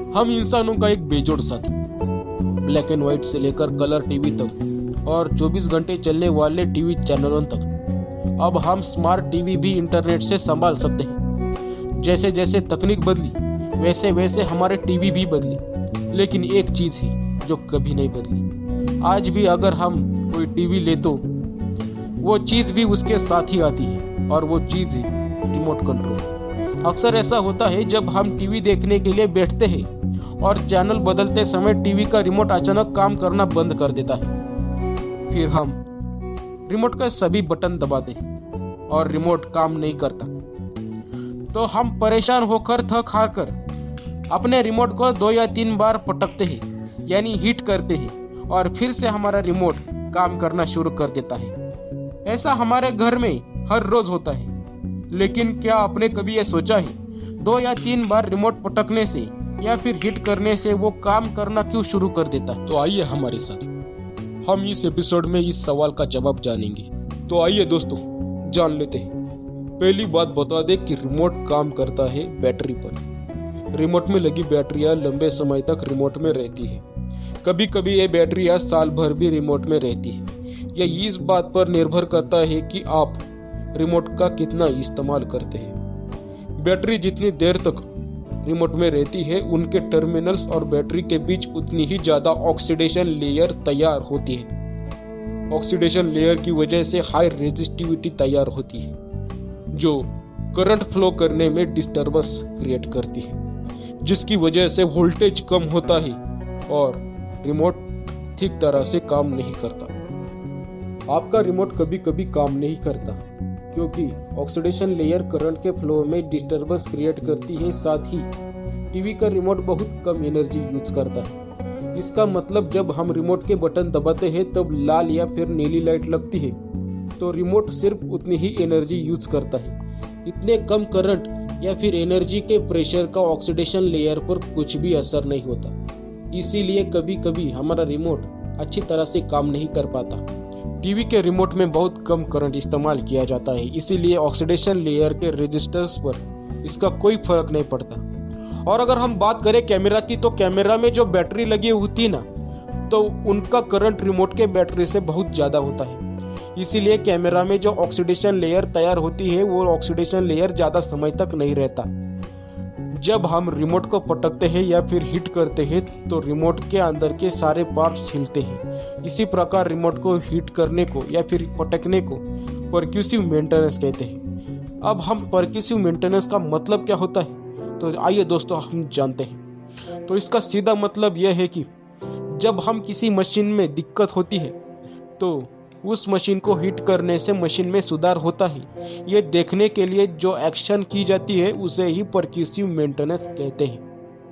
हम इंसानों का एक बेजोड़ साथी, ब्लैक एंड व्हाइट से लेकर कलर टीवी तक और 24 घंटे चलने वाले टीवी चैनलों तक। अब हम स्मार्ट टीवी भी इंटरनेट से संभाल सकते हैं। जैसे जैसे तकनीक बदली वैसे वैसे हमारे टीवी भी बदले, लेकिन एक चीज है जो कभी नहीं बदली। आज भी अगर हम कोई टीवी ले तो वो चीज भी उसके साथ ही आती है, और वो चीज है रिमोट कंट्रोल। अक्सर ऐसा होता है जब हम टीवी देखने के लिए बैठते हैं और चैनल बदलते समय टीवी का रिमोट अचानक काम करना बंद कर देता है। फिर हम रिमोट का सभी बटन दबाते हैं और रिमोट काम नहीं करता। तो हम परेशान होकर थक हार कर अपने रिमोट को 2 या 3 बार पटकते हैं, यानी हिट करते हैं, और फिर से हमारा रिमोट काम करना शुरू कर देता है। ऐसा हमारे घर में हर रोज होता है। लेकिन क्या आपने कभी यह सोचा है 2 या 3 बार रिमोट पटकने से या फिर हिट करने से वो काम करना क्यों शुरू कर देता है? तो आइए हमारे साथ हम इस एपिसोड में इस सवाल का जवाब जानेंगे। तो आइए दोस्तों जान लेते हैं। पहली बात बता दें कि रिमोट काम करता है बैटरी पर। रिमोट में लगी बैटरियां लंबे समय तक रिमोट में रहती है। कभी कभी ये बैटरियां साल भर भी रिमोट में रहती है। यह इस बात पर निर्भर करता है कि आप रिमोट का कितना इस्तेमाल करते हैं। बैटरी जितनी देर तक रिमोट में रहती है, उनके टर्मिनल्स और बैटरी के बीच उतनी ही ज्यादा ऑक्सीडेशन लेयर तैयार होती है। ऑक्सीडेशन लेयर की वजह से हाई रेजिस्टिविटी तैयार होती है, जो करंट फ्लो करने में डिस्टर्बेंस क्रिएट करती है, जिसकी वजह से वोल्टेज कम होता है और रिमोट ठीक तरह से काम नहीं करता। आपका रिमोट कभी कभी काम नहीं करता क्योंकि ऑक्सीडेशन लेयर करंट के फ्लो में डिस्टर्बेंस क्रिएट करती है। साथ ही टीवी का रिमोट बहुत कम एनर्जी यूज करता है। इसका मतलब जब हम रिमोट के बटन दबाते हैं तब लाल या फिर नीली लाइट लगती है, तो रिमोट सिर्फ उतनी ही एनर्जी यूज करता है। इतने कम करंट या फिर एनर्जी के प्रेशर का ऑक्सीडेशन लेयर पर कुछ भी असर नहीं होता। इसीलिए कभी कभी हमारा रिमोट अच्छी तरह से काम नहीं कर पाता। टीवी के रिमोट में बहुत कम करंट इस्तेमाल किया जाता है, इसीलिए ऑक्सीडेशन लेयर के रेजिस्टेंस पर इसका कोई फर्क नहीं पड़ता। और अगर हम बात करें कैमरा की, तो कैमरा में जो बैटरी लगी होती है ना, तो उनका करंट रिमोट के बैटरी से बहुत ज़्यादा होता है। इसीलिए कैमरा में जो ऑक्सीडेशन लेयर तैयार होती है, वो ऑक्सीडेशन लेयर ज़्यादा समय तक नहीं रहता। जब हम रिमोट को पटकते हैं या फिर हिट करते हैं तो रिमोट के अंदर के सारे पार्ट्स हिलते हैं। इसी प्रकार रिमोट को हिट करने को या फिर पटकने को परक्यूसिव मेंटेनेंस कहते हैं। अब हम परक्यूसिव मेंटेनेंस का मतलब क्या होता है, तो आइए दोस्तों हम जानते हैं। तो इसका सीधा मतलब यह है कि जब हम किसी मशीन में दिक्कत होती है तो उस मशीन को हिट करने से मशीन में सुधार होता है। ये देखने के लिए जो एक्शन की जाती है उसे ही परक्यूसिव मेंटेनेंस कहते हैं।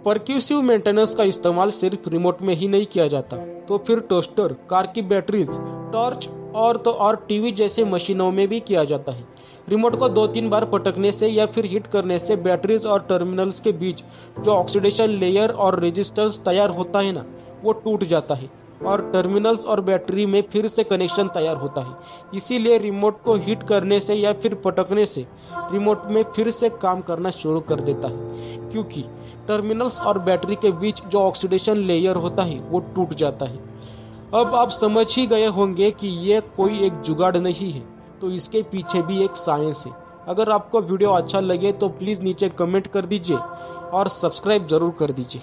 परक्यूसिव मेंटेनेंस का इस्तेमाल सिर्फ रिमोट में ही नहीं किया जाता, तो फिर टोस्टर, कार की बैटरीज, टॉर्च और टीवी जैसे मशीनों में भी किया जाता है। रिमोट को 2-3 बार पटकने से या फिर हिट करने से बैटरीज और टर्मिनल्स के बीच जो ऑक्सीडेशन लेयर और रेजिस्टेंस तैयार होता है ना, वो टूट जाता है और टर्मिनल्स और बैटरी में फिर से कनेक्शन तैयार होता है। इसीलिए रिमोट को हिट करने से या फिर पटकने से रिमोट में फिर से काम करना शुरू कर देता है, क्योंकि टर्मिनल्स और बैटरी के बीच जो ऑक्सीडेशन लेयर होता है वो टूट जाता है। अब आप समझ ही गए होंगे कि ये कोई एक जुगाड़ नहीं है, तो इसके पीछे भी एक साइंस है। अगर आपको वीडियो अच्छा लगे तो प्लीज़ नीचे कमेंट कर दीजिए और सब्सक्राइब जरूर कर दीजिए।